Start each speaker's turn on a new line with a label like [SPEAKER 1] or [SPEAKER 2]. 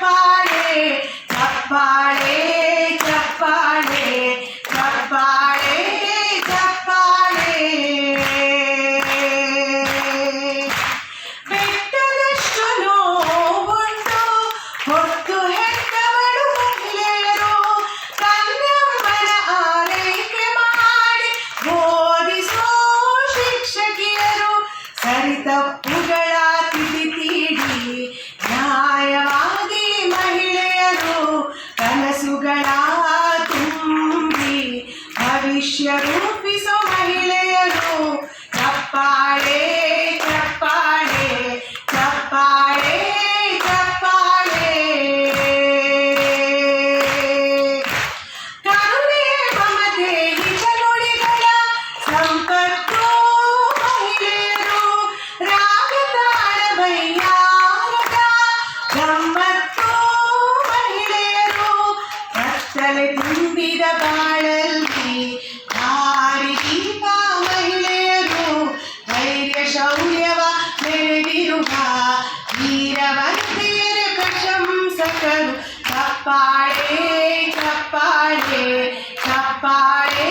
[SPEAKER 1] ಚಪ್ಪಾಳೆ ಚಪ್ಪಾಳೆ ಚಪ್ಪಾಳೆ ಚಪ್ಪಾಳೆ ಚಪ್ಪಾಳೆ ಬೆಟ್ಟದಷ್ಟು ನೋವುಂಟು ಹೊತ್ತು ಹೆತ್ತವಳು ಮಹಿಳೆಯರು ಕನ್ನಮ್ಮನ ಆರೈಕೆ ಮಾಡಿ ಬೋಧಿಸೋ ಶಿಕ್ಷಕಿಯರು ಸರಿತಪ್ಪುಗಳ ತಿಳಿ ತೀಡಿ ನ್ಯಾಯವಾಗಿ ಮಹಿಳೆಯರು ಕನಸುಗಳ ತುಂಬಿ ಭವಿಷ್ಯ ರೂಪಿಸೋ ಮಹಿಳೆಯರು ಚಪ್ಪಾಳೆ ಚಪ್ಪಾಳೆ ಚಪ್ಪಾಳೆ ಚಪ್ಪಾಳೆ ಕರುಣೆ ಮಮತೆ ನಿಜ ನುಡಿಗಳ ಸಂಪತ್ತು ಮಹಿಳೆಯರು ರಾಗತಾಳ ವೈಯಾರದ ಗಮ್ಮತ್ತು ಮಹಿಳೆಯರು ಕತ್ತಲೆ ತುಂಬಿದ ಬಾಳಲ್ಲಿ ದಾರಿದೀಪ ಮಹಿಳೆಯರು ಧೈರ್ಯ ಶೌರ್ಯವ ಮೆರೆದಿರುವ ವೀರವಂತೆಯರ ಪ್ರಶಂಸಕರು ಚಪ್ಪಾಳೆ ಚಪ್ಪಾಳೆ ಚಪ್ಪಾಳೆ